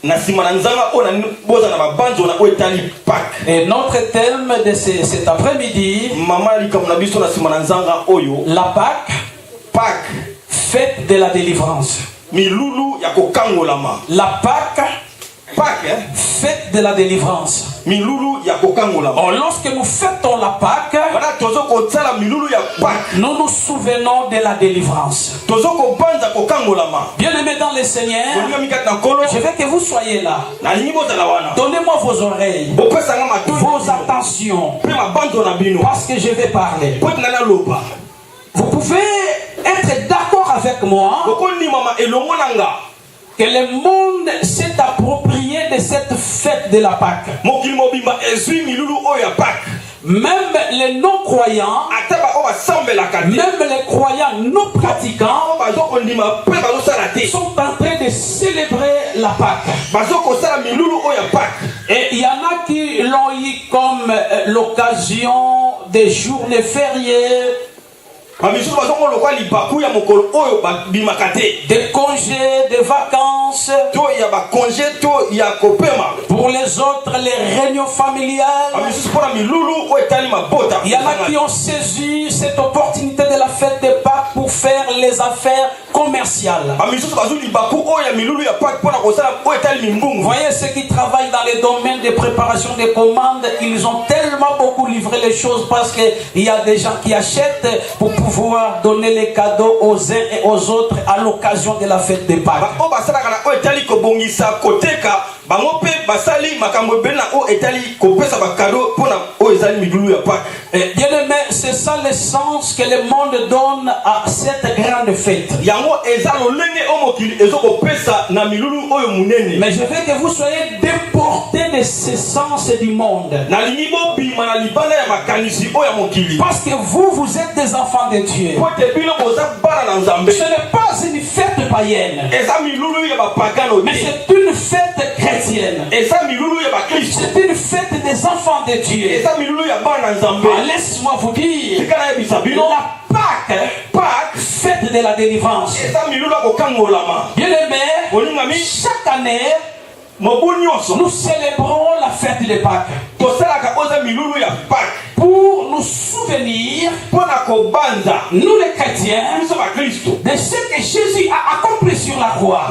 Et notre thème de cet après-midi, la Pâque, fête de la délivrance. La Pâque, fête de la délivrance. Oh, lorsque nous fêtons la Pâque, nous nous souvenons de la délivrance. Bien-aimés dans le Seigneur, je veux que vous soyez là. Donnez-moi vos oreilles, vos attentions, parce que je vais parler. Vous pouvez être d'accord avec moi que le monde s'est approprié de cette fête de la Pâque. Même les non-croyants, même les croyants non pratiquants sont en train de célébrer la Pâque. Et il y en a qui l'ont eu comme l'occasion des journées fériées, des congés, des vacances. Pour les autres, les réunions familiales. Il y en a qui ont saisi cette opportunité de la fête de Pâques pour faire les affaires commerciales. Vous voyez ceux qui travaillent dans les domaines de préparation des commandes, ils ont tellement beaucoup livré les choses parce qu'il y a des gens qui achètent pour pouvoir donner les cadeaux aux uns et aux autres à l'occasion de la fête de Pâques. Bien-aimé, c'est ça le sens que le monde donne à cette grande fête. Mais je veux que vous soyez déportés de ce sens du monde. Parce que vous êtes des enfants de Dieu. Ce n'est pas une fête païenne, mais c'est une fête chrétienne. C'est une fête des enfants de Dieu. Laisse-moi vous dire, la Pâque, fête de la délivrance. Bien-aimés, chaque année, nous célébrons la fête de Pâques pour nous souvenir, nous les chrétiens, de ce que Jésus a accompli sur la croix.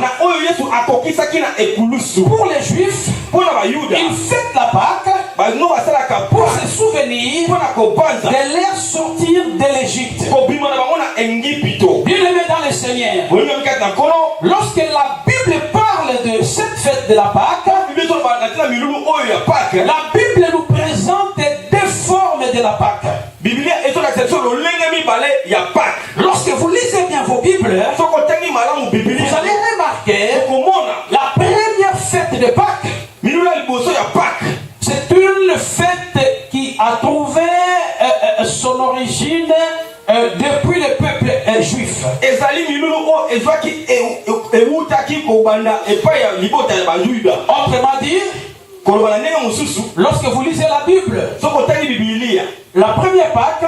Pour les Juifs, ils fêtent la Pâque pour se souvenir de leur sortir de l'Égypte. Bien-aimés dans le Seigneur, lorsque la Bible parle de cette fête de la Pâque, la Bible nous présente deux formes de la Pâque. Lorsque vous lisez bien vos Bibles, vous allez remarquer la première fête de Pâques. C'est une fête qui a trouvé son origine depuis le peuple juif. Autrement dit, lorsque vous lisez la Bible, la première Pâque,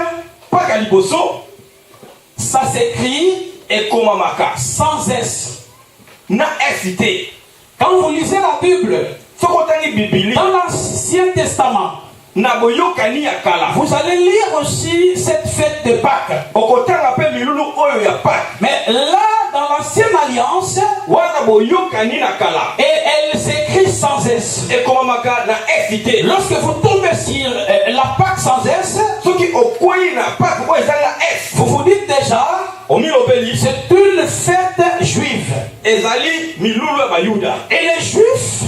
ça s'écrit sans S. Quand vous lisez la Bible, dans l'Ancien Testament, vous allez lire aussi cette fête de Pâques. Mais là, dans l'Ancienne Alliance, et elle s'écrit sans S. Lorsque vous tombez sur la Pâque sans S, vous vous dites déjà, c'est une fête juive. Et les Juifs,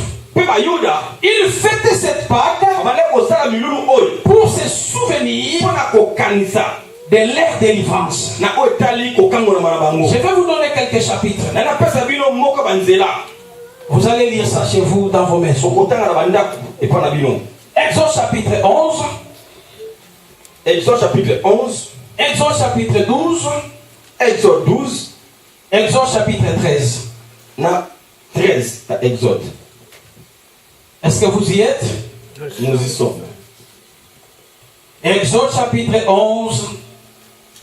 ils fêtaient cette Pâque pour se souvenir de leur délivrance. Je vais vous donner quelques chapitres. Vous allez lire ça chez vous dans vos maisons. Exode chapitre 11. Exode chapitre 11. Exode chapitre 12. Exode 12. Exode chapitre 13. 13, Exode. Est-ce que vous y êtes? Nous y sommes. Exode chapitre 11,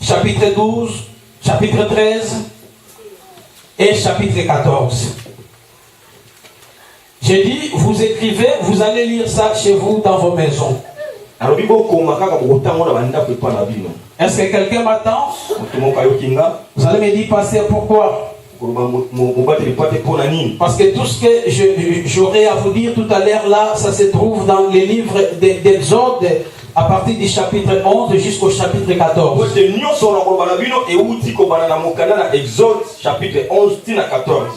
chapitre 12, chapitre 13 et chapitre 14. J'ai dit, vous écrivez, vous allez lire ça chez vous dans vos maisons. Est-ce que quelqu'un m'attend? Vous allez me dire, pasteur, pourquoi? Parce que tout ce que j'aurais à vous dire tout à l'heure là, ça se trouve dans les livres d'Exode, à partir du chapitre 11 jusqu'au chapitre 14.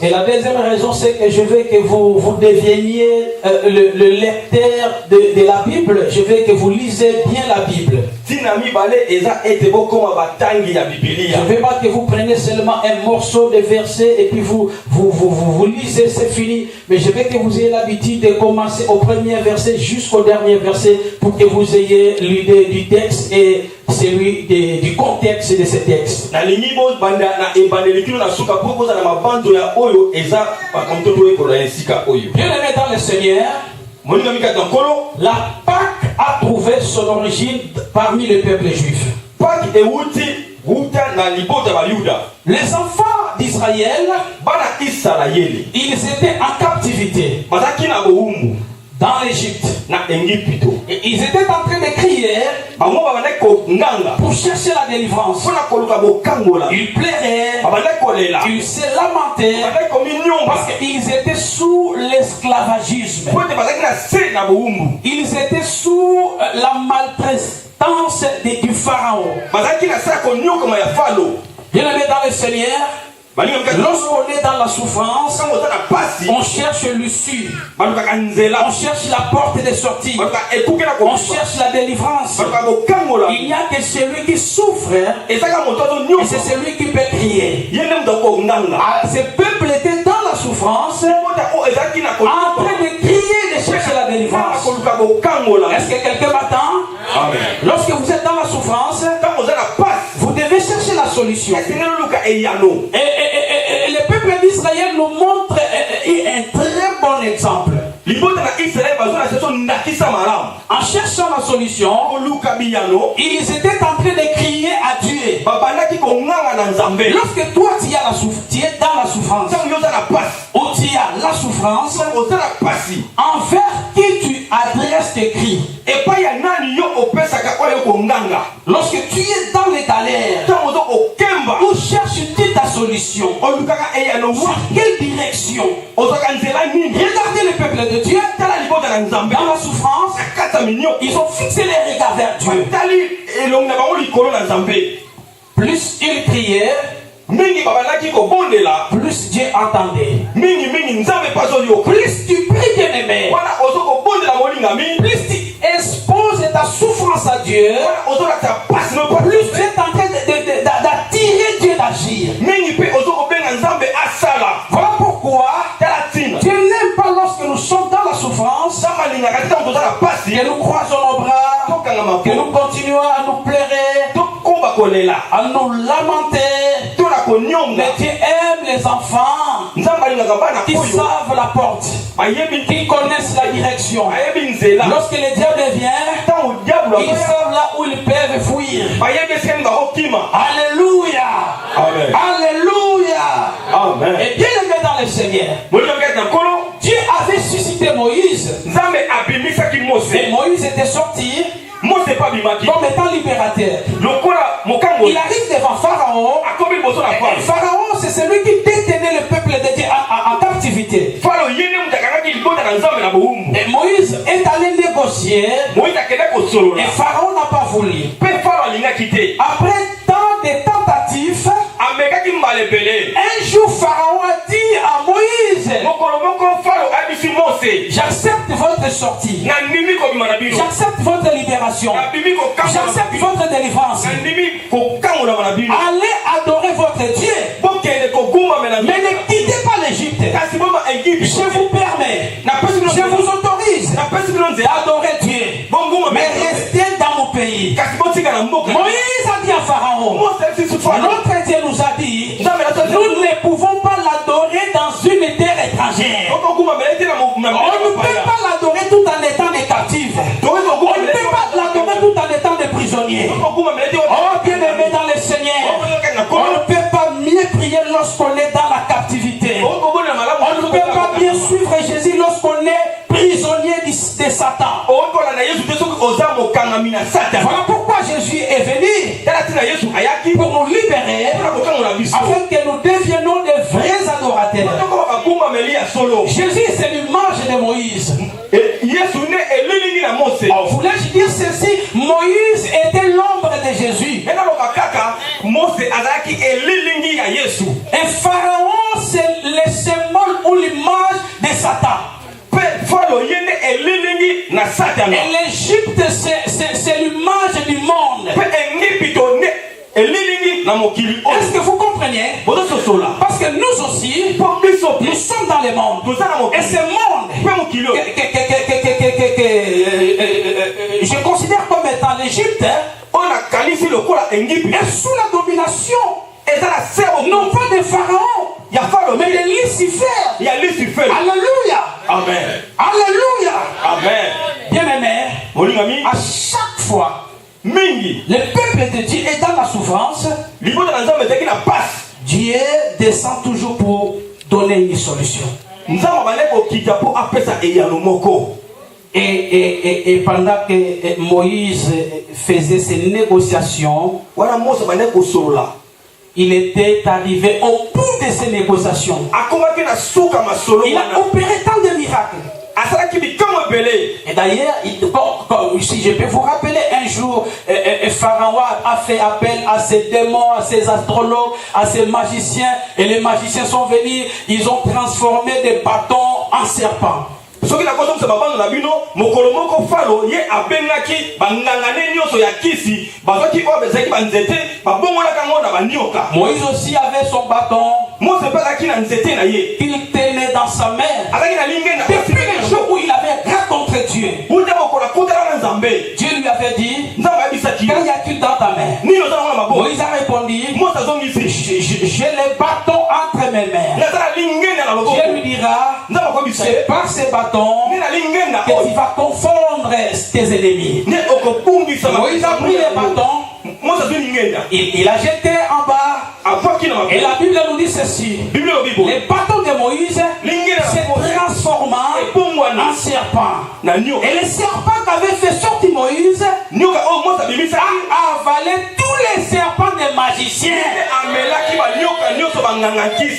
Et la deuxième raison, c'est que je veux que vous deveniez le lecteur de la Bible. Je veux que vous lisez bien la Bible. Je ne veux pas que vous preniez seulement un morceau de verset et puis vous lisez, c'est fini. Mais je veux que vous ayez l'habitude de commencer au premier verset jusqu'au dernier verset pour que vous ayez l'idée du texte et celui du contexte de ce texte. Bien aimé dans le Seigneur, la Pâque a trouvé son origine parmi le peuple juif. Les enfants d'Israël, ils étaient en captivité dans l'Égypte. Et ils étaient en train de crier pour chercher la délivrance. Ils pleuraient, ils se lamentaient parce qu'ils étaient sous l'esclavagisme. Ils étaient sous la maltraitance du pharaon. Bien aimé dans le Seigneur, lorsqu'on est dans la souffrance, on cherche l'issue, on cherche la porte de sortie, on cherche la délivrance. Il n'y a que celui qui souffre et c'est celui qui peut crier. Ce peuple était dans la souffrance, en train de crier, de chercher la délivrance. Est-ce que quelqu'un m'attend? Lorsque vous êtes dans la souffrance, vous devez chercher la solution. Et le peuple d'Israël nous montre un très bon exemple. En cherchant la solution, ils étaient en train de crier à Dieu. Lorsque toi tu es dans la souffrance, ou tu as la souffrance, envers qui tu adresses tes cris. Lorsque tu es dans les galères, où cherches-tu ta solution? Sur quelle direction? Regardez le peuple de Dieu dans la souffrance, ils ont fixé les regards vers Dieu. Plus ils priaient, plus Dieu entendait. Plus tu pries, bien-aimé, plus tu exposes ta souffrance à Dieu, plus tu es en train d'attirer Dieu d'agir. Voilà pourquoi Dieu n'aime pas lorsque nous sommes dans la souffrance que nous croisons nos bras, que nous continuons à nous pleurer, à nous lamenter. Mais Dieu aime les enfants qui savent la porte, qui connaissent la direction. Lorsque le diable vient, ils savent là où ils peuvent fuir. Alléluia. Amen. Alléluia. Amen. Et bien aimé dans le Seigneur, Dieu avait suscité Moïse. Et Moïse était sorti comme étant libérateur. Il arrive devant Pharaon. Et Pharaon, c'est celui qui détenait le peuple de Dieu en captivité. Et Moïse est allé négocier. Et Pharaon n'a pas voulu. Après tant de tentatives, un jour Pharaon a dit à Moïse: j'accepte votre sortie, j'accepte votre libération, j'accepte votre délivrance. Allez adorer votre Dieu, mais ne quittez pas l'Égypte. Je vous permets, je vous autorise d'adorer Dieu, mais restez dans mon pays. Moïse a dit à Pharaon: notre Dieu nous a dit, nous ne pouvons pas l'adorer dans une terre étrangère. On ne peut pas l'adorer tout en étant des captifs. On ne peut pas l'adorer tout en étant des prisonniers. Oh, bien aimé dans le Seigneur, on ne peut pas mieux prier lorsqu'on est dans la captivité. On ne peut pas bien suivre Jésus lorsqu'on Voilà pourquoi Jésus est venu pour nous libérer, afin que nous deviennons des vrais adorateurs. Jésus, c'est l'image de Moïse. Voulais-je dire ceci? Moïse était l'ombre de Jésus. Et Pharaon, c'est le symbole ou l'image de Satan. Et l'Égypte, c'est l'image du monde. Est-ce que vous comprenez? Parce que nous aussi, nous sommes dans le monde. Et ce monde que je considère comme étant l'Égypte est sous la domination non pas de Pharaon, mais de Lucifer. Alléluia. Amen. Alléluia. Amen. Bien-aimé, à chaque fois le peuple de Dieu est dans la souffrance, Dieu descend toujours pour donner une solution. Et pendant que Moïse faisait ses négociations, il était arrivé au bout de ces négociations. Il a opéré tant de miracles. Et d'ailleurs, si je peux vous rappeler, un jour, Pharaon a fait appel à ses démons, à ses astrologues, à ses magiciens. Et les magiciens sont venus, ils ont transformé des bâtons en serpents. Moïse aussi avait son bâton qu'il tenait dans sa main depuis le jour où il avait rencontré Dieu. Dieu lui avait dit: qu'en y a-t-il dans ta main? Moïse a répondu: j'ai le bâton entre mes mains. Dieu lui dira: c'est par ces bâtons que tu vas confondre tes ennemis. Moïse a pris les bâtons, il a jeté en bas. Et la Bible nous dit ceci: les bâtons de Moïse se transformant en serpent. Et le serpent qu'avait fait sortir Moïse a avalé tous les serpents des magiciens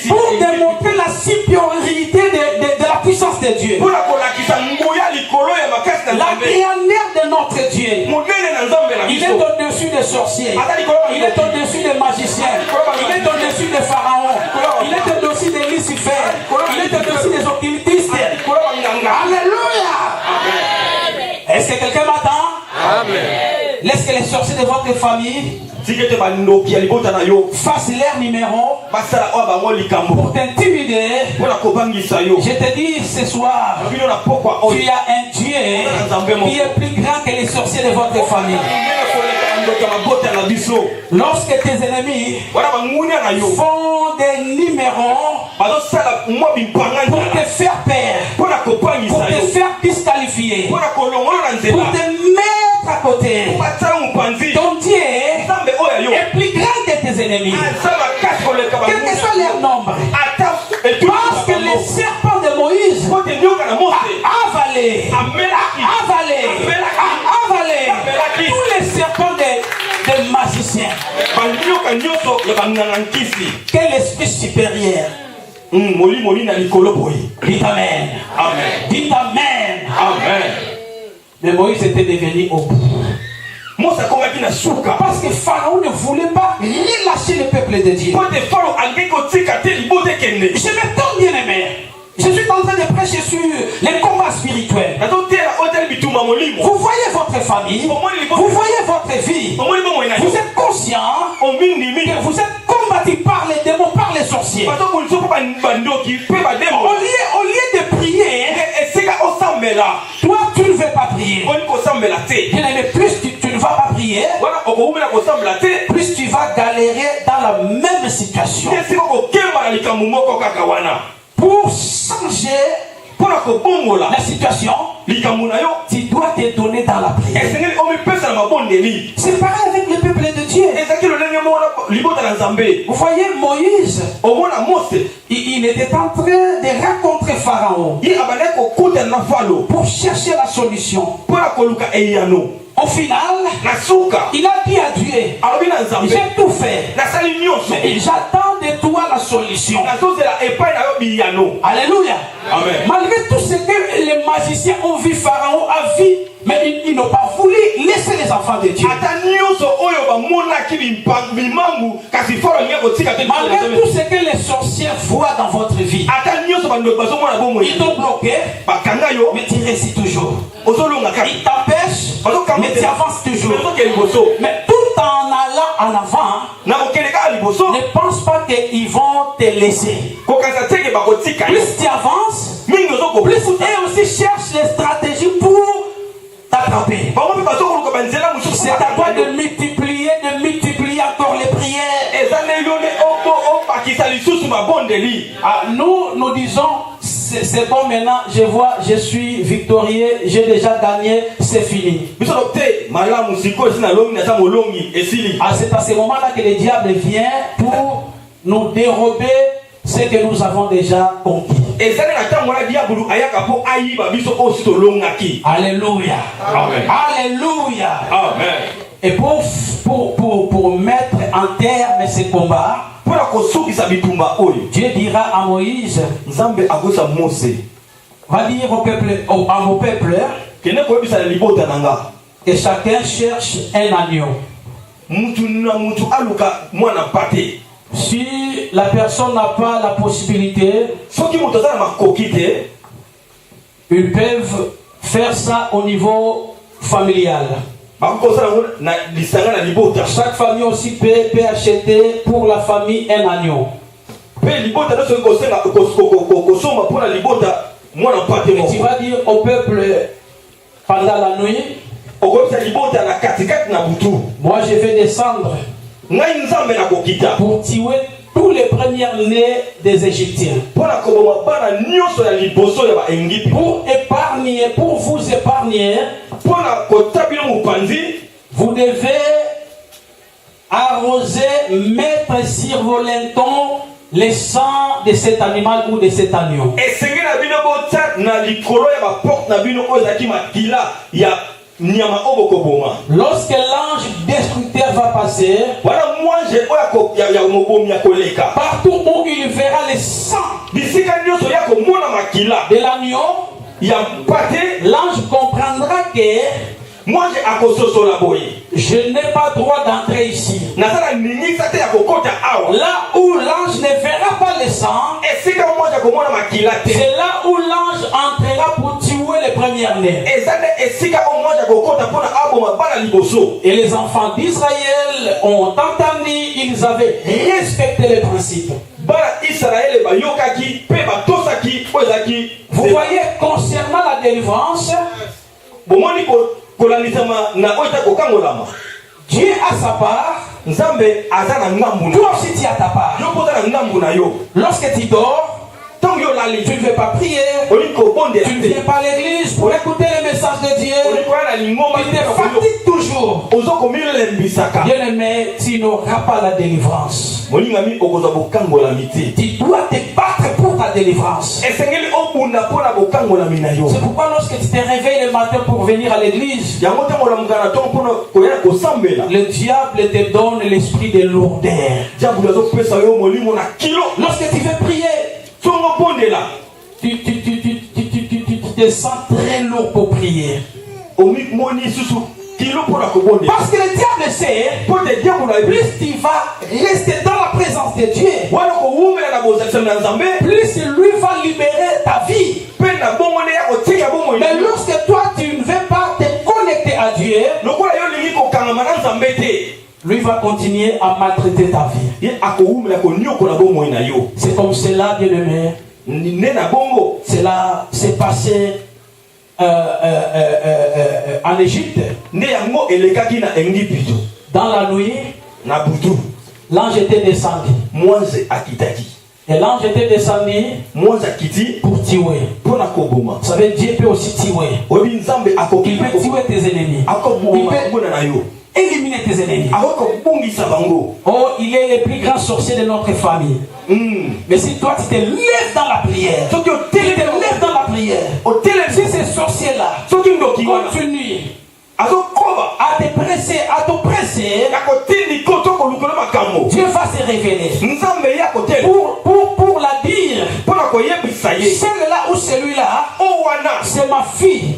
pour démontrer la supériorité de la puissance de Dieu, la grandeur de notre Dieu. Il est au-dessus des sorciers, il est au-dessus des magiciens, il est au-dessus de Pharaon, il est au-dessus de Lucifer, il est au-dessus des occultistes. Alléluia. Est-ce que quelqu'un m'attend? Amen. Laisse que les sorciers de votre famille fassent leur numéro pour t'intimider. Je te dis ce soir, tu as un Dieu qui est plus grand que les sorciers de votre famille. Lorsque tes ennemis font des numéros pour te faire peur, pour te faire disqualifier, pour te mettre à côté, ton Dieu est plus grand que tes ennemis, quel que soit leur nombre. Parce que les serpents de Moïse a avalé tous les serpents des magiciens. Quel esprit supérieur. Dites Amen. Amen. Dites Amen. Amen. Mais Moïse était devenu au bout. Parce que Pharaon ne voulait pas relâcher le peuple de Dieu. Je me tends bien aimé. Je suis en train de prêcher sur les combats spirituels. Vous voyez votre famille, vous voyez votre vie. Vous êtes conscient que vous êtes combattu par les démons, par les sorciers. Au lieu de prier, toi tu ne veux pas prier. Bien aimé, plus tu ne vas pas prier, plus tu vas galérer dans la même situation. Pour changer la situation, tu dois te donner dans la prière. C'est pareil avec le peuple de Dieu. Vous voyez Moïse, il était en train de rencontrer rencontré Pharaon Ye abane ko kuta na falo. pour chercher la solution. Pona koluka eyano. Au final, Na suka. il a dit à Dieu, Alobi na nzambe. j'ai tout fait, Na sali nyonso. mais j'attends de toi la solution. Na tozela epai na yo biyano. Alléluia. Amen. Malgré tout ce que les magiciens ont vu, Pharaon a vu, mais ils n'ont pas voulu laisser les enfants de Dieu. Ata nyonso oyo ba mona ki bimangu kasi foro nyako tika te. Malgré tout ce que les sorciers voient dans votre vie, Ata nyonso ba ndo bazo mona bomo. ils t'ont bloqué, Ba kanga yo. mais tu réussis toujours. Ozolonga ka. Ils t'empêchent, mais tu avances toujours. Mais tout en allant en avant, Na okeleka liboso. ne pense pas qu'ils vont te laisser. Ko kanza teke ba kotika. Plus tu avances, Mingi ozoko plus eux aussi cherchent les stratégies pour t'attraper. Ba mo bazo ko ba nzela musu. C'est à toi de multiplier encore les prières. Ezane yone opo o pakisa lisusu ma bondeli. Nous disons, c'est bon maintenant, je suis victorieux, j'ai déjà gagné, c'est fini. Biso dokte malamu siko sina longi na samo longi esili. C'est à ce moment-là que le diable vient pour nous dérober ce que nous avons déjà conquis. Ezane na tango la diabulu ayaka po ayiba biso o sito longaki. Alléluia. Amen. Alléluia. Amen. Et pour mettre en terme ces combats, Dieu dira à Moïse, va dire à mon peuple que chacun cherche un agneau. Si la personne n'a pas la possibilité, ils peuvent faire ça au niveau familial. Chaque famille aussi peut acheter pour la famille un agneau. Et tu vas dire au peuple pendant la nuit, moi je vais descendre pour tuer tous les premiers-nés des Égyptiens. Pour épargner, pour vous épargner, vous devez arroser, mettre sur vos lintons le sang de cet animal ou de cet agneau. Lorsque l'ange destructeur va passer, partout où il verra le sang de l'agneau, l'ange comprendra que je n'ai pas droit d'entrer ici. Là où l'ange ne verra pas le sang, c'est là où l'ange entrera pour tuer les premiers-nés. Et les enfants d'Israël ont entendu, ils avaient respecté les principes. Vous voyez, concernant la délivrance, Dieu a sa part. Toi aussi tu as ta part. Lorsque tu dors, tu ne veux pas prier, tu ne viens pas à l'église pour écouter le message de Dieu, tu te fatigues toujours. Bien-aimé, tu n'auras pas la délivrance. Tu dois te battre pour ta délivrance. C'est pourquoi lorsque tu te réveilles le matin pour venir à l'église, le diable te donne l'esprit de lourdeur. Lorsque tu veux prier, tu te sens très lourd pour prier. Parce que le diable sait, plus tu vas rester dans la présence de Dieu, plus lui va libérer ta vie. Mais lorsque toi tu ne veux pas te connecter à Dieu, lui va continuer à maltraiter ta vie. C'est comme cela, bien-aimé. Cela s'est passé en Égypte. Dans la nuit, l'ange était descendu. Et l'ange était descendu pour tuer. Vous savez, Dieu peut aussi tuer. Il peut tuer tes ennemis. Il peut éliminer éliminer tes ennemis. akokobungisa bango. Oh, il est le plus grand sorcier de notre famille. Mais si toi tu te lèves dans la prière, tu te lèves dans la prière, si ces sorciers-là continuent à te presser, Dieu va se révéler pour la dire. Celle-là ou celui-là, c'est ma fille,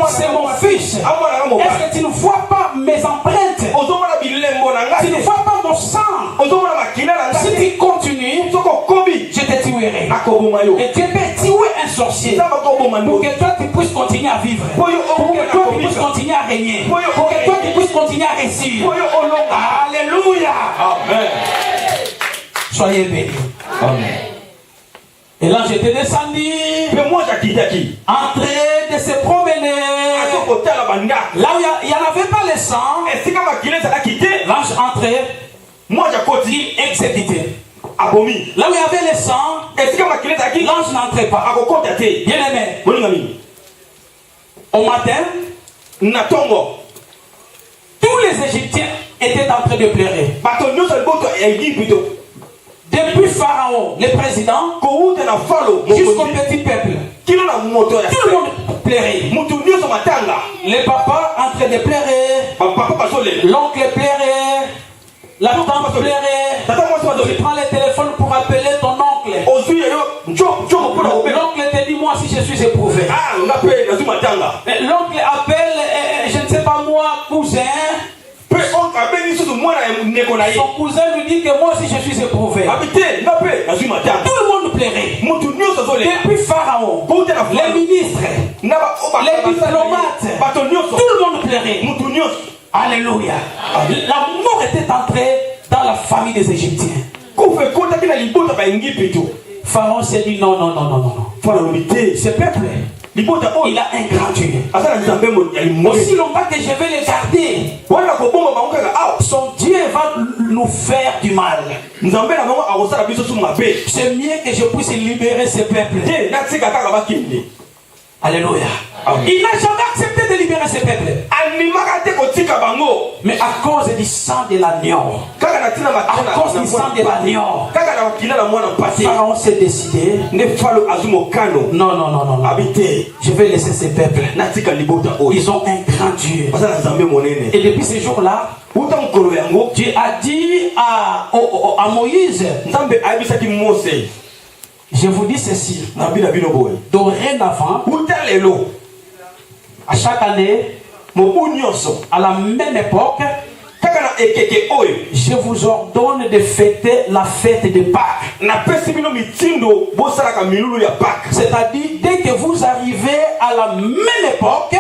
c'est mon fils. Est-ce que tu ne vois pas mes empreintes? Tu ne vois pas mon sang? Si tu continues, je te tuerai. Et Dieu peut tuer un sorcier pour que toi tu puisses continuer à vivre, pour que toi tu puisses continuer à régner, pour que toi tu puisses continuer à réussir. Alléluia. Amen. Soyez bénis. Amen. Et là j'étais descendu, en train de se promener. Là où il n'y en avait pas le sang, l'ange entrait, il exécutait. Là où il y avait le sang, l'ange n'entrait pas. Bien aimé, au matin, tous les Égyptiens étaient en train de pleurer. Depuis Pharaon, le président, jusqu'au petit peuple, tout le monde pleurait. Les papas en train de pleurer, l'oncle pleurait, la tante pleurait. Tu prends le téléphone pour appeler ton oncle. L'oncle te dit, moi si je suis éprouvé. L'oncle appelle, je ne sais pas moi, cousin. Son cousin lui dit que moi aussi je suis éprouvé. Tout le monde plairait. Depuis Pharaon, les ministres, les diplomates, tout le monde plairait. Alléluia. La mort était entrée dans la famille des Égyptiens. Pharaon s'est dit non, non, non, non, non. Ce peuple, il a un grand Dieu. Aussi longtemps que je vais le garder, son Dieu va nous faire du mal. C'est mieux que je puisse libérer ce peuple. Alléluia. Il n'a jamais accepté de libérer ce peuple. Mais à cause du sang de l'agneau, à cause du sang de l'agneau, Pharaon s'est décidé. Non, non, non, non, non. Je vais laisser ce peuple. Ils ont un grand Dieu. Et depuis ce jour-là, Dieu a dit à Moïse, je vous dis ceci, dorénavant, à chaque année, à la même époque, je vous ordonne de fêter la fête de Pâques. C'est-à-dire, dès que vous arrivez à la même époque,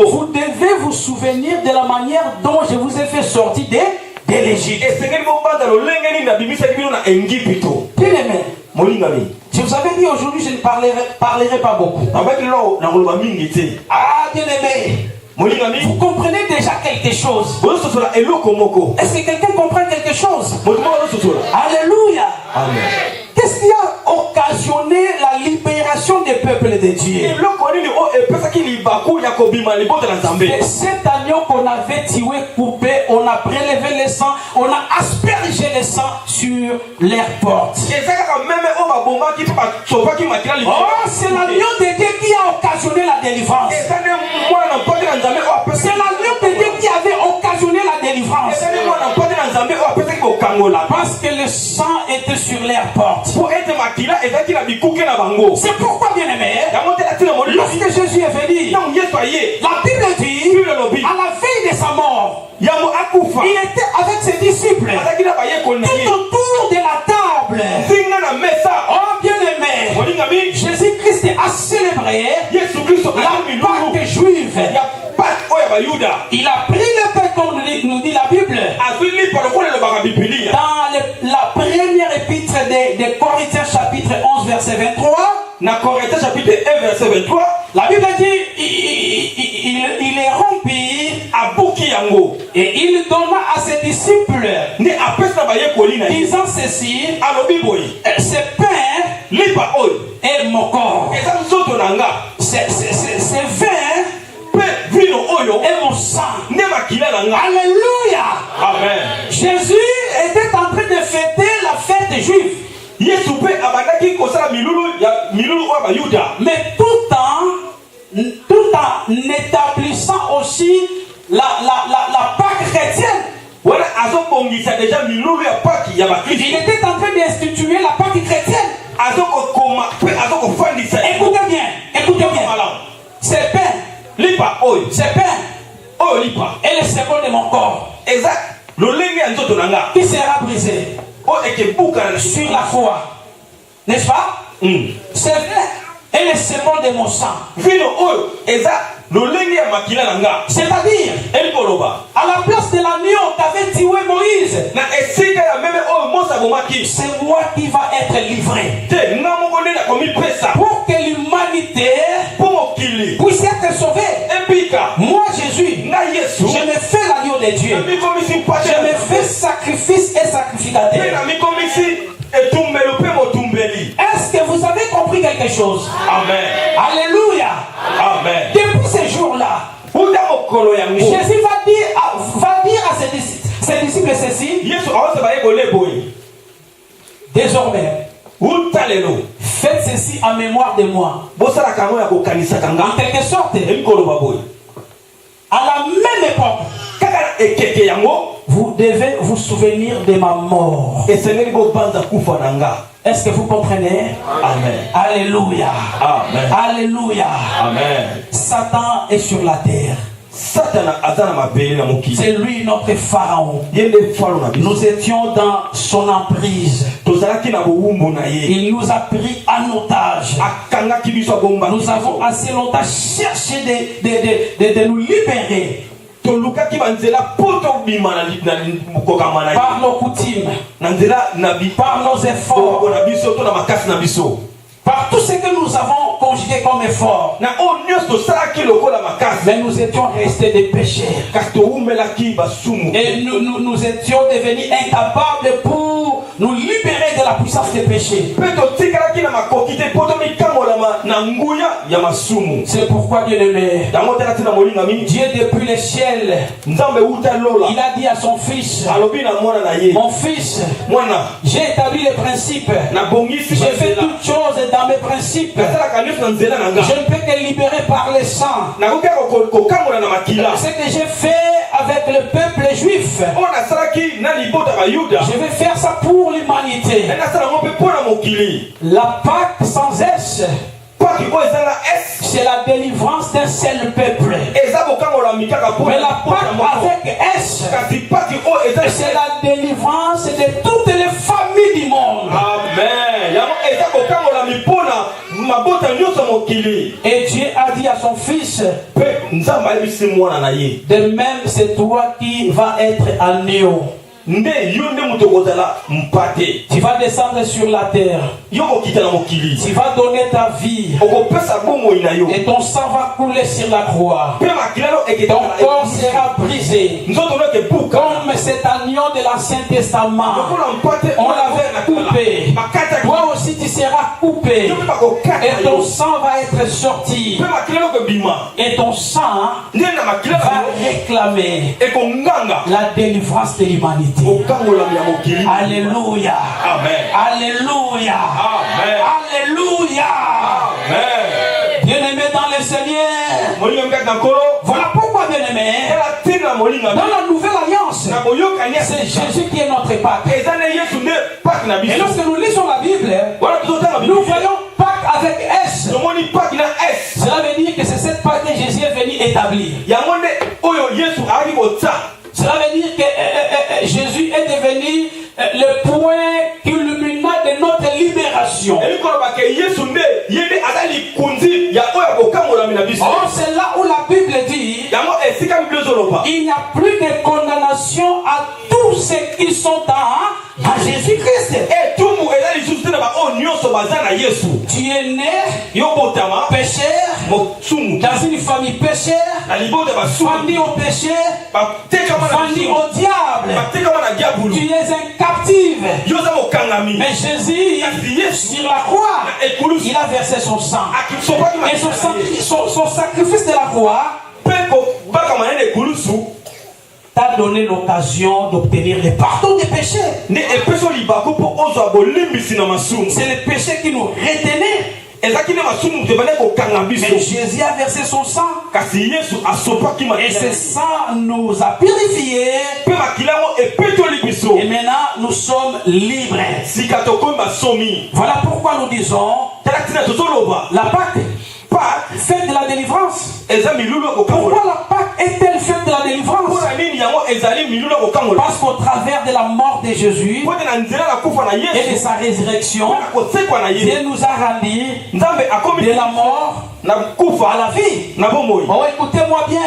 vous devez vous souvenir de la manière dont je vous ai fait sortir de l'Égypte. Bien aimé, je vous avais dit aujourd'hui, je ne parlerai pas beaucoup. Ah, bien aimé, vous comprenez déjà quelque chose. Est-ce que quelqu'un comprend quelque chose? Alléluia. Amen. Qu'est-ce qui a occasionné la libération des peuples de Dieu? Cet agneau qu'on avait tué, coupé, on a prélevé le sang, on a aspergé le sang sur leurs portes. Oh, c'est l'agneau de Dieu qui a occasionné la délivrance. C'est l'agneau de Dieu qui avait occasionné la délivrance. Parce que le sang était sur leurs portes. C'est pourquoi, bien aimé, lorsque Jésus est venu, la Bible dit, à la veille de sa mort, il était avec ses disciples tout autour de la table. Oh, bien aimé, Jésus-Christ a célébré la Pâque juive. Il a pris le pain, comme nous dit la Bible, dans la première épître de Corinthiens chapitre 11 verset 23. Corinthiens chapitre 1 verset 23. La Bible dit il est rompu à Bukiyango et il donna à ses disciples disant ceci, ce pain est mon corps, c'est vin et mon sang. Alléluia. Amen. Jésus était en train de fêter la fête juive. Mais tout en établissant aussi la Pâque chrétienne. Il était en train d'instituer la Pâque chrétienne. Écoutez bien. C'est pain. C'est pain. Et le symbole de mon corps qui sera brisé sur la croix. N'est-ce pas? C'est vrai. Et le symbole de mon sang. C'est-à-dire, à la place de l'agneau qu'avait tué Moïse, c'est moi qui va être livré. Pour que l'humanité puisse être sauvée. Moi, Jésus, je me fais l'agneau de Dieu. Je me fais sacrifice et sacrificateur. Est-ce que vous avez compris quelque chose? Amen. Alléluia. Amen. Depuis ce jour-là, Jésus va dire à ses disciples ceci. Désormais, faites ceci en mémoire de moi. En quelque sorte, à la même époque, vous devez vous souvenir de ma mort. Est-ce que vous comprenez? Amen. Alléluia. Amen. Alléluia. Amen. Satan est sur la terre. C'est lui notre pharaon. Nous étions dans son emprise. Il nous a pris en otage. Nous avons assez longtemps cherché de nous libérer. Par nos coutumes, par nos efforts, par tout ce que nous avons conjugué comme effort. Mais nous étions restés des pécheurs. Et nous étions devenus incapables pour nous libérer de la puissance des péchés. C'est pourquoi, bien-aimé, Dieu depuis les ciels, il a dit à son fils, mon fils, j'ai établi les principes, j'ai fait toutes choses dans mes principes. Je ne peux que libérer par le sang. Ce que j'ai fait avec le peuple juif, je vais faire ça pour l'humanité. La Pâque sans S, c'est la délivrance d'un seul peuple. Mais la Pâque avec S, c'est la délivrance de toutes les familles du monde. Amen. Et Dieu a dit à son fils, de même c'est toi qui vas être agneau. Tu vas descendre sur la terre. Tu vas donner ta vie. Et ton sang va couler sur la croix. Ton corps sera brisé. Comme cet agneau de l'Ancien Testament. On l'avait coupé. Toi aussi tu seras coupé. Et ton sang va être sorti. Et ton sang va réclamer la délivrance de l'humanité. Alléluia. Amen. Alléluia. Amen. Alléluia. Amen. Bien-aimé dans le Seigneur. Voilà pourquoi, bien-aimé, dans la nouvelle alliance, c'est Jésus qui est notre Pâque. Et lorsque nous lisons la Bible, nous voyons Pâque avec S. Cela veut dire que c'est cette Pâque que Jésus est venu établir. Cela veut dire que Jésus est devenu le point culminant de notre libération. Or, c'est là où la Bible dit il n'y a plus de condamnation à tous ceux qui sont à Jésus-Christ. Tu es né pécheur, dans une famille pécheur, famille au péché, famille au diable. Tu es un captif. Mais Jésus, sur la croix, il a versé son sang. Et son sacrifice de la croix t'a donné l'occasion d'obtenir le pardon des péchés. C'est le péché qui nous retenait. Mais Jésus a versé son sang. Et ce sang nous a purifiés. Et maintenant nous sommes libres. Voilà pourquoi nous disons la Pâque, fête de la délivrance. Pourquoi la Pâque est-elle fête de la délivrance? Parce qu'au travers de la mort de Jésus et de sa résurrection, Dieu nous a rendus de la mort à la vie. Oh, écoutez-moi bien.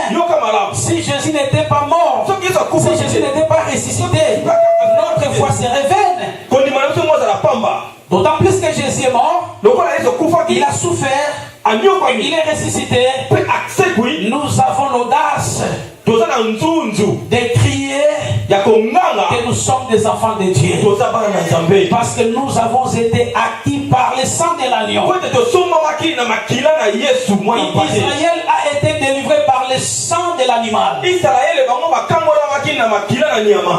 Si Jésus n'était pas mort, si Jésus n'était pas ressuscité, notre foi serait vaine. D'autant plus que Jésus est mort, il a souffert, il est ressuscité. Nous avons l'audace de crier que nous sommes des enfants de Dieu, parce que nous avons été acquis par le sang de l'agneau. Israël a été délivré par le sang de l'animal.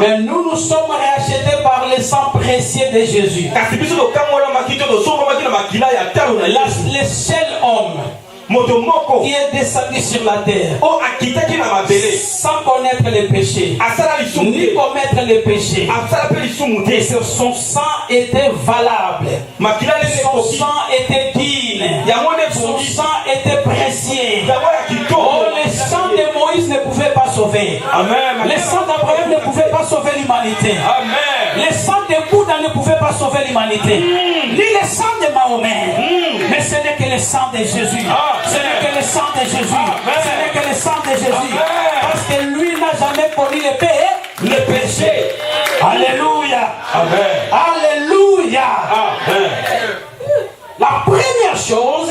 Mais nous sommes rachetés par le sang précieux de Jésus. Le seul homme qui est descendu sur la terre sans connaître les péchés ni commettre les péchés, et son sang était valable, son sang était digne, son sang était précieux. Oh, le sang de Moïse ne pouvait pas sauver, le sang d'Abraham ne pouvait pas sauver l'humanité, le sang de Bouddha ne pouvait pas sauver l'humanité, ni le sang de Mahomet, mais ce n'est que le sang de Jésus. Ce n'est que le sang de Jésus. Ce n'est que le sang de Jésus. Parce que lui n'a jamais connu le péché. Alléluia. Alléluia. La première chose,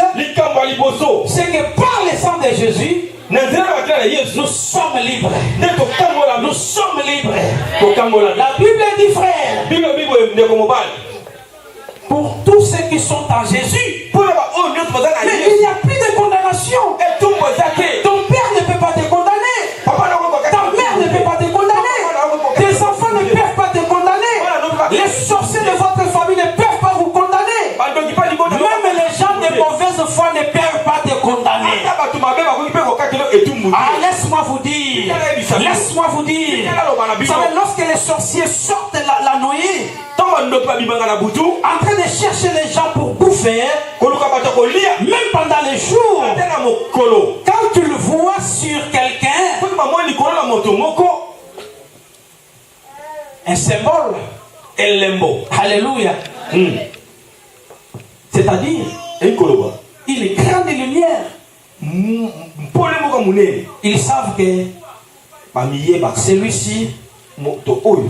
c'est que par le sang de Jésus, nous sommes libres. Nous sommes libres. La Bible dit, frère, pour tous ceux qui sont en Jésus, mais il n'y a plus de condamnation. Ton père ne peut pas te condamner. Ta mère ne peut pas te condamner. Tes enfants ne peuvent pas te condamner. Les sorciers de votre famille ne peuvent pas vous condamner. Même les gens de mauvaise foi ne peuvent pas te condamner. Ah, laisse-moi vous dire. Vous savez, lorsque les sorciers sortent la nuit, en train de chercher les gens pour bouffer, même pendant les jours, quand tu le vois sur quelqu'un, un symbole, alléluia, c'est-à-dire il craint des lumières. Ils savent que celui-ci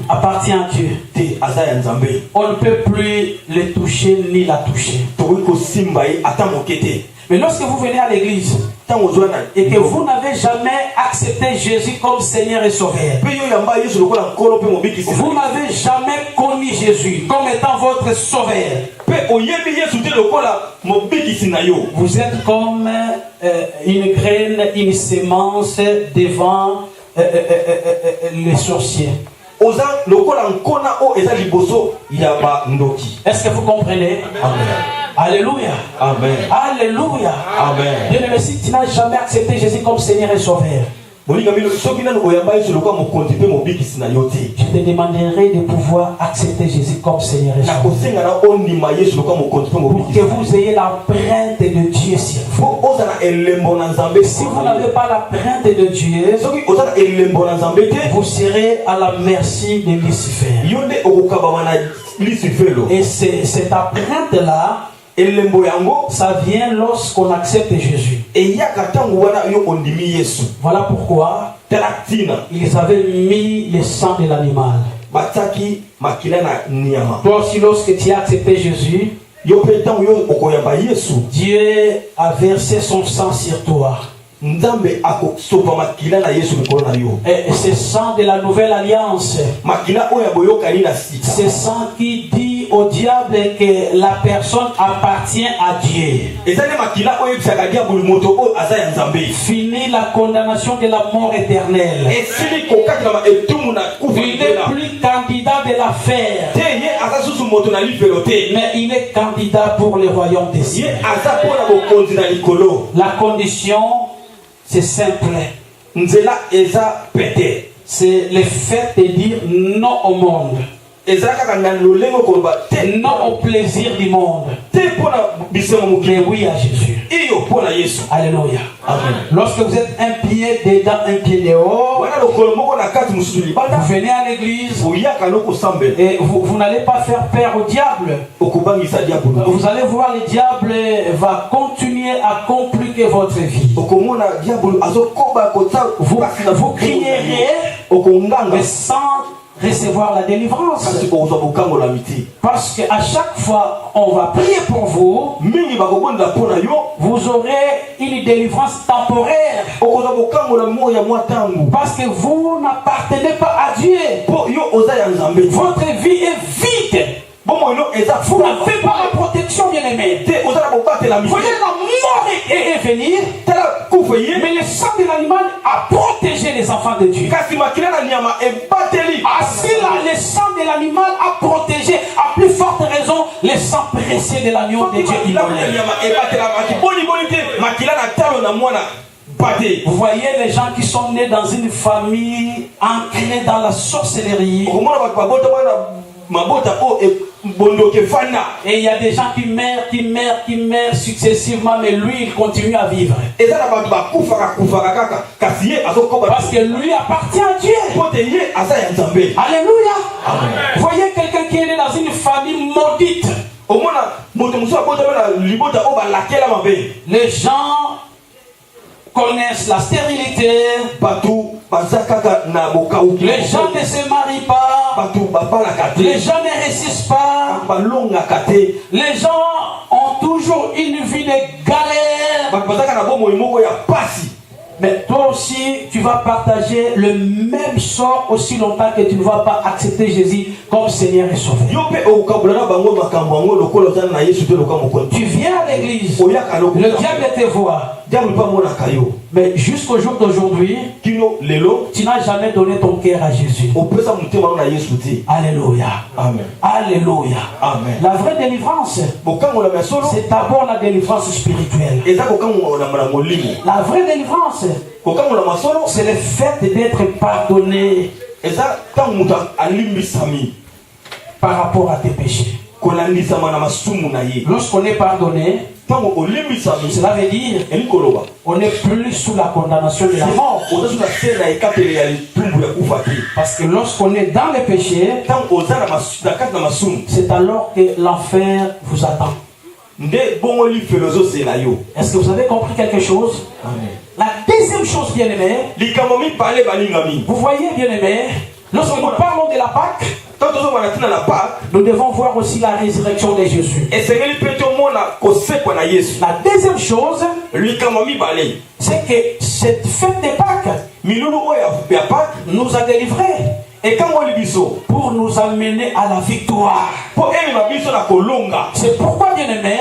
appartient à Dieu. On ne peut plus le toucher ni la toucher. Mais lorsque vous venez à l'église et que vous n'avez jamais accepté Jésus comme Seigneur et Sauveur, vous n'avez jamais connu Jésus comme étant votre Sauveur, vous êtes comme une graine, une sémence devant les sorciers. Est-ce que vous comprenez? Amen. Alléluia. Amen. Alléluia. Amen. Bien-aimé, si tu n'as jamais accepté Jésus comme Seigneur et Sauveur, je te demanderai de pouvoir accepter Jésus comme Seigneur et Sauveur, pour que vous ayez la crainte de Dieu sur vous. Si vous n'avez pas la crainte de Dieu, vous serez à la merci de Lucifer. Et cette crainte-là, ça vient lorsqu'on accepte Jésus. Voilà pourquoi ils avaient mis le sang de l'animal. Toi aussi, lorsque tu as accepté Jésus, Dieu a versé son sang sur toi. Et ce sang de la nouvelle alliance, ce sang qui dit au diable que la personne appartient à Dieu. Fini la condamnation de la mort éternelle. Il n'est plus candidat de l'affaire, mais il est candidat pour le royaume des cieux. La condition, c'est simple. C'est le fait de dire non au monde, non au plaisir du monde, mais oui à Jésus. Alléluia. Amen. Lorsque vous êtes un pied dedans, un pied dehors, vous venez à l'église et vous n'allez pas faire peur au diable. Vous allez voir, le diable va continuer à compliquer votre vie. Vous crierez, mais sans recevoir la délivrance. Parce qu'à chaque fois on va prier pour vous, vous aurez une délivrance temporaire. Parce que vous n'appartenez pas à Dieu. Votre vie est vide. Vous n'avez pas la protection, bien aimé. Voyez, la mort est venue, mais le sang de l'animal a protégé les enfants de Dieu. Ainsi, le sang de l'animal a protégé, à plus forte raison, le sang précieux de l'agneau de Dieu immolé. Vous voyez les gens qui sont nés dans une famille ancrée dans la sorcellerie. Et il y a des gens qui meurent successivement, mais lui il continue à vivre. Parce que lui appartient à Dieu. Alléluia. Vous voyez quelqu'un qui est né dans une famille maudite. Les gens connaissent la stérilité. Les gens ne se marient pas. Les gens ne réussissent pas. Les gens ont toujours une vie de galère. Mais toi aussi, tu vas partager le même sort aussi longtemps que tu ne vas pas accepter Jésus comme Seigneur et Sauveur. Tu viens à l'église, le diable te voit. Mais jusqu'au jour d'aujourd'hui, tu n'as jamais donné ton cœur à Jésus. Alléluia. Amen. Alléluia. Amen. La vraie délivrance, c'est d'abord la délivrance spirituelle. La vraie délivrance, c'est le fait d'être pardonné par rapport à tes péchés. Lorsqu'on est pardonné, cela veut dire on n'est plus sous la condamnation de la mort. Parce que lorsqu'on est dans le péché, c'est alors que l'enfer vous attend. Est-ce que vous avez compris quelque chose? La deuxième chose, bien aimé, vous voyez, bien aimé, lorsque nous parlons de la Pâque, nous devons voir aussi la résurrection de Jésus. La deuxième chose, c'est que cette fête de Pâques nous a délivrés pour nous amener à la victoire. C'est pourquoi, bien aimé,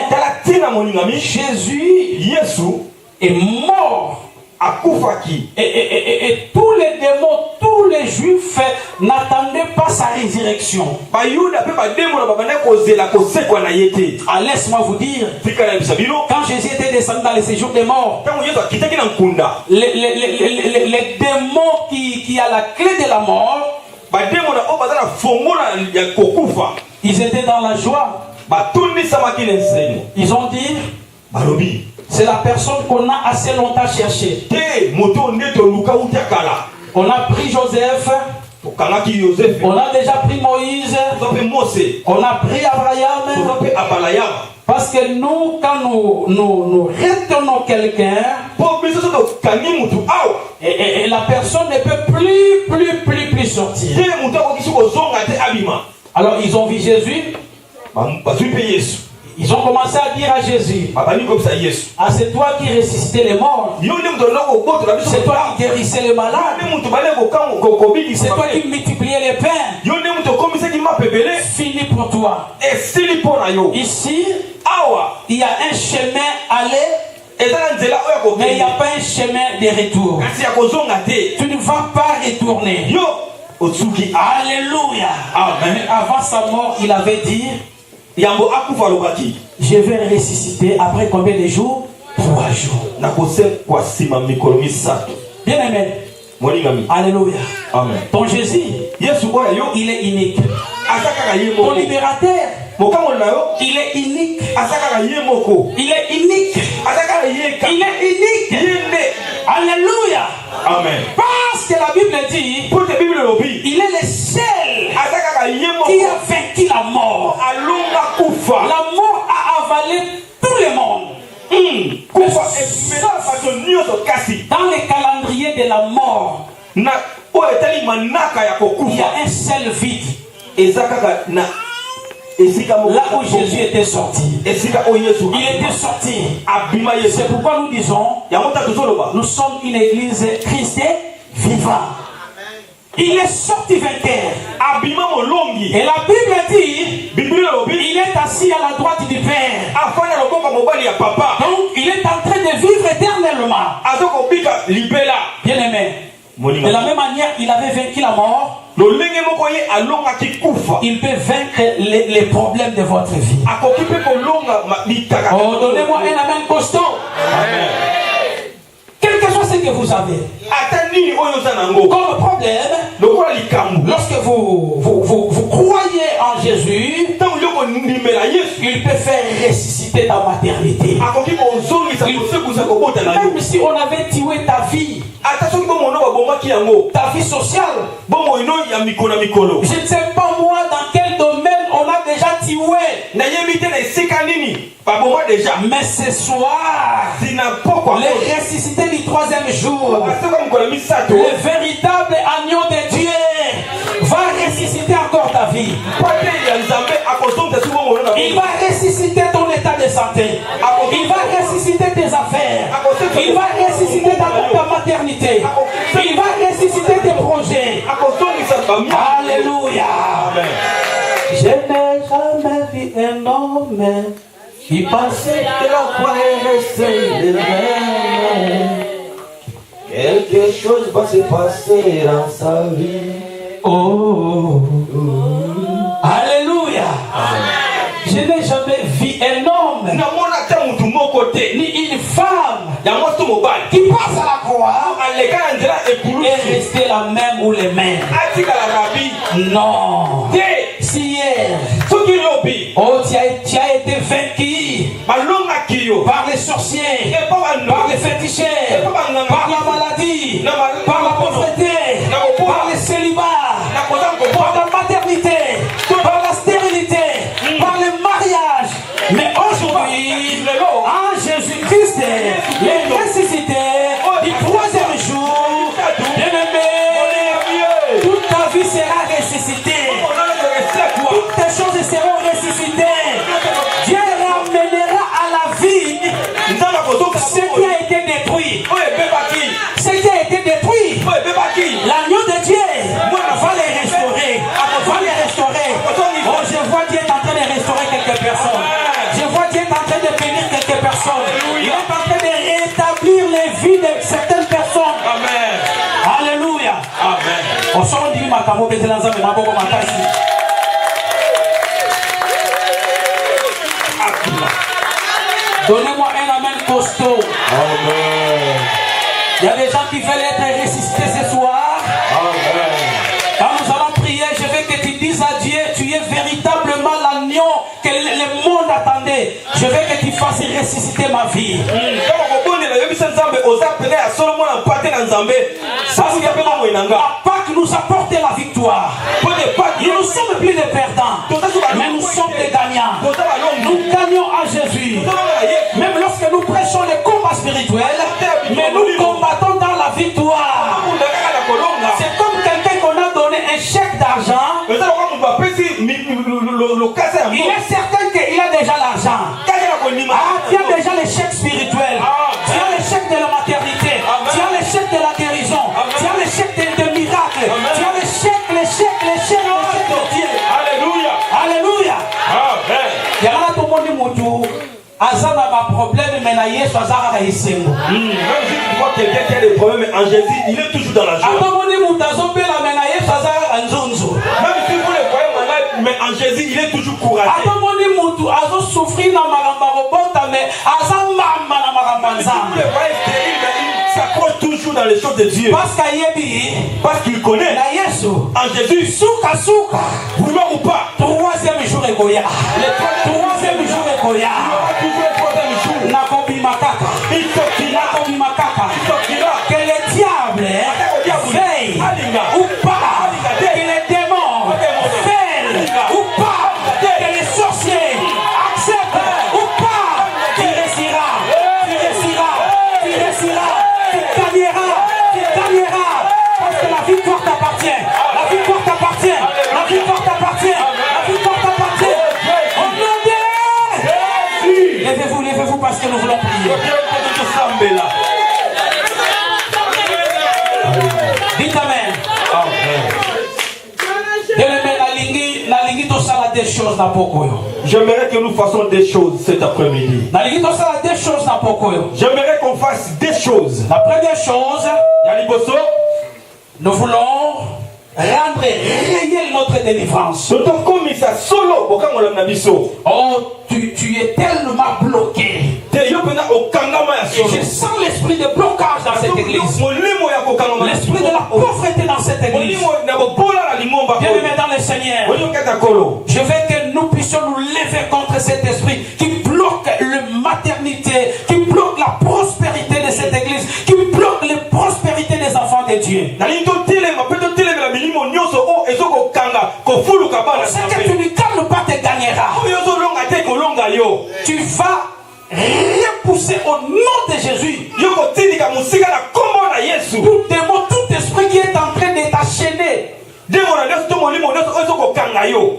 Jésus est mort. Et tous les démons, tous les juifs n'attendaient pas sa résurrection. Laisse-moi vous dire, quand Jésus était descendu dans les séjours des morts, les démons qui a la clé de la mort, ils étaient dans la joie. Ils ont dit, c'est la personne qu'on a assez longtemps cherché. On a pris Joseph. On a déjà pris Moïse. On a pris Abraham. Parce que nous, quand nous retenons quelqu'un, et la personne ne peut plus sortir. Alors ils ont vu Jésus. Ils ont commencé à dire à Jésus, ah, c'est toi qui ressuscitais les morts, c'est toi qui guérissais les malades, c'est toi qui multipliais les pains. fini pour toi. Ici, il y a un chemin aller, mais il n'y a pas un chemin de retour. Tu ne vas pas retourner. Alléluia. Amen. Mais avant sa mort, il avait dit, je vais ressusciter après combien de jours? 3 jours. Bien aimé. Alléluia. Amen. Ton Jésus, il est unique. Ton libérateur, il est unique. Il est unique. Il est unique. Alléluia. Amen. Parce que la Bible dit, il est le seul qui a vaincu la mort. La mort a avalé tout le monde. Dans le calendrier de la mort, il y a un seul vide. Là où Jésus était sorti, il était sorti. C'est pourquoi nous disons, nous sommes une église chrétienne vivante. Il est sorti vainqueur. Et la Bible dit, il est assis à la droite du Père. Donc il est en train de vivre éternellement. Bien aimé. De la même manière, il avait vaincu la mort. Il peut vaincre les problèmes de votre vie. Oh, donnez-moi un amen costaud. Amen. Quel que soit ce que vous avez comme problème, lorsque vous croyez en Jésus, il peut faire ressusciter ta maternité. Même si on avait tué ta vie, ta vie sociale, je ne sais pas moi dans quel domaine on a déjà tué. Mais ce soir, le ressuscité du 3e jour, le véritable agneau de Dieu va ressusciter encore ta vie. Il va ressusciter ton état de santé. Il va ressusciter tes affaires. Il va ressusciter ta maternité. Il va ressusciter tes projets. Alléluia. Je n'ai jamais vu un homme qui pensait que l'on pourrait rester de même. Quelque chose va se passer dans sa vie. Oh. Alléluia. Je n'ai jamais vu un homme ni une femme qui passe à la croix et rester la même ou les mêmes. Non. Si hier, oh, tu as été vaincu par les sorciers, par les féticheurs, par la maladie, par la pauvreté, par les célibats, par la maternité, par la stérilité, par le mariage. Mais aujourd'hui, en Jésus-Christ, les ressuscité du 3e jour, bien-aimé, toute ta vie sera ressuscitée. Toutes tes choses seront ressuscitées. Dieu ramènera à la vie ce qui a été détruit. Ce qui a été détruit, l'agneau de Dieu va les restaurer. Va les restaurer. Oh, je vois Dieu est en train de restaurer quelques personnes. Je vois Dieu est en train de bénir quelques personnes. Il est en train de rétablir les vies de certaines personnes. Amen. Alléluia. Amen. On sort du macabo betelanza mais maboko makasi. Donnez-moi un amen costaud. Amen. Il y a des gens qui veulent être ressuscités ce soir. Amen. Quand nous allons prier, je veux que tu dises à Dieu, tu es véritablement l'agneau que le monde attendait. Je veux que tu fasses ressusciter ma vie. Pâques nous apporte la victoire. Nous ne sommes plus des perdants, mais nous sommes des gagnants. Nous gagnons à Jésus. Même lorsque nous prêchons les combats spirituels, mais nous combattons dans la victoire. C'est comme quelqu'un qu'on a donné un chèque d'argent. Il est certain qu'il a déjà l'argent. Tu as déjà les chèques spirituels. Tu as les chèques de la maternité. Tu as les chèques de la guérison. Tu as les chèques de miracles. Tu as les chèques de Dieu. na Yesu azaka isengo. Même si tu vois quelqu'un qui a des problèmes en Jésus, il est toujours dans la joie. Atomoni mutazo pela mena Yesu azaka nzonzo. Même si vous le voyez malade, mais en Jésus, il est toujours courageux. Atomoni mutu azo souffrir na magamba robota mais azamba na magamba nzamba. Vous le voyez stérile, mais il s'accroche toujours dans les choses de Dieu. Parce qu'il connaît en Jésus, souka vouloir ou pas, troisième jour et goya. Troisième jour et goya. Nakobi makaka. Nakobi makaka. Que le diable veille ou pas, que les démons veillent ou pas, que les sorciers acceptent ou pas, tu réussiras, tu réussiras, tu réussiras, tu gagneras, tu gagneras, parce que la victoire t'appartient, la victoire t'appartient, la victoire t'appartient, la victoire t'appartient. Au nom de Jésus. Levez-vous parce que nous voulons prier. Dites Amen. Des choses na pokoyo. J'aimerais que nous fassions des choses cet après-midi. J'aimerais qu'on fasse des choses. La première chose, nous voulons rendre réelle notre délivrance. Oh, tu es tellement bloqué. Je sens l'esprit de blocage dans cette église. L'esprit de la pauvreté dans cette église. Bien-aimés dans le Seigneur, je veux que nous puissions nous lever contre cet esprit qui bloque la maternité, qui bloque la prospérité de cette église, qui bloque la prospérité des enfants de Dieu. Ce que tu ne calmes pas te gagnera. Tu vas repousser au nom de Jésus tout démon, tout esprit qui est en train de t'enchaîner.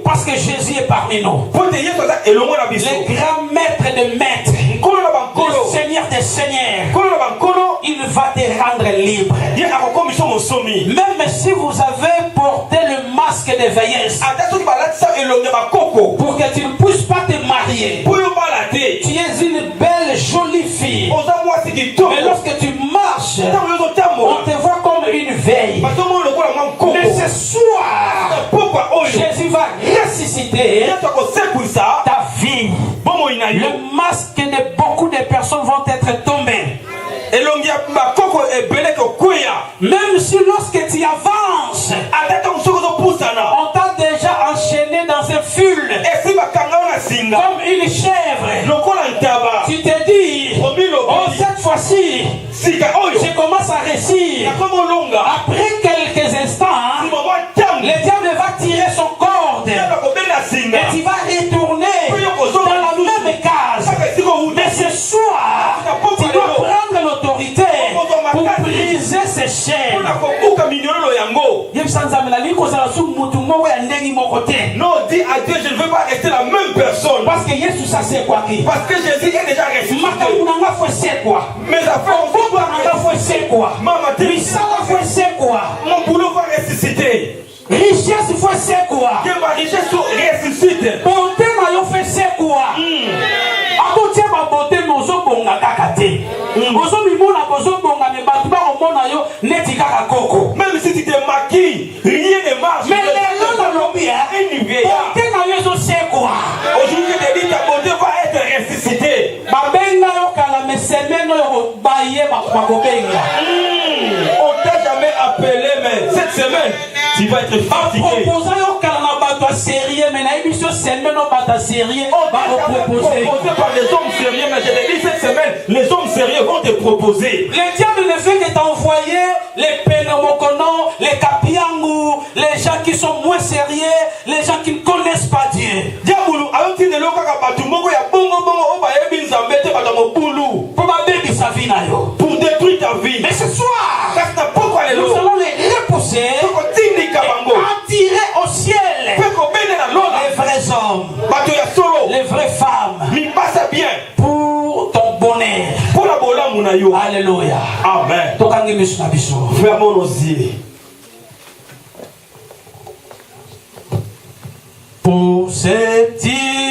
Parce que Jésus est parmi nous. Le grand maître de maîtres, le Seigneur des seigneurs, il va te rendre libre. Même si vous avez porté le masque de vieillesse, pour que tu ne puisses pas te marier, tu es une belle jolie fille, mais lorsque tu marches, on te voit comme une veille. Mais ce soir, Jésus va ressusciter ta vie. Le masque de beaucoup de personnes vont être tombés. Même si lorsque tu avances, on t'a déjà enchaîné dans un fil comme une chèvre. Tu te dis, oh, cette fois-ci, je commence à réussir. Après quelques instants, le diable va tirer son corde et tu vas retourner dans la même case. Mais ce soir, tu dois prendre l'autorité pour briser ces chaînes. Non, dis à Dieu, je ne veux pas rester la même personne. Parce que Jésus, ça c'est quoi? Parce que Jésus est déjà ressuscité. Mes affaires, mon boulot va ressusciter. Richesse, il faut c'est quoi? Que ma richesse ressuscite. Bonté, il faut c'est quoi? Akotia ma beauté, mozo bonga kakate. Mozo mimona mozo bonga me batuba omona yo neti kaka koko. Même si tu te maquilles, rien ne marche. Mais les gens dans l'obia, bonté na yo c'est quoi? Aujourd'hui, je te dis ta beauté va être ressuscitée. Ma benga yo kala me semaine yo baye ma kobenga. On t'a jamais appelé, mais cette semaine, tu vas être fatigué. Proposant yo kala na bato sérieux, mais na émission semaine no bato sérieux, on va proposer par les hommes sérieux, mais je te dis cette semaine, les hommes sérieux vont te proposer. Le diable ne fait que t'envoyer les pénomokonos, les kapiangu, les gens qui sont moins sérieux, les gens qui ne connaissent pas Dieu. Diabolo, alors tu ne l'as pas battu, mon gars, bongo bongo, on va y aller s'embêter par ton boulot. Pour ma baby sa vie na yo. Pour détruire ta vie. Mais ce soir, nous allons les repousser et attirer au ciel les vrais hommes, les vraies femmes pour ton bonheur. Alléluia. Amen. Fermons nos yeux. Pour ces petits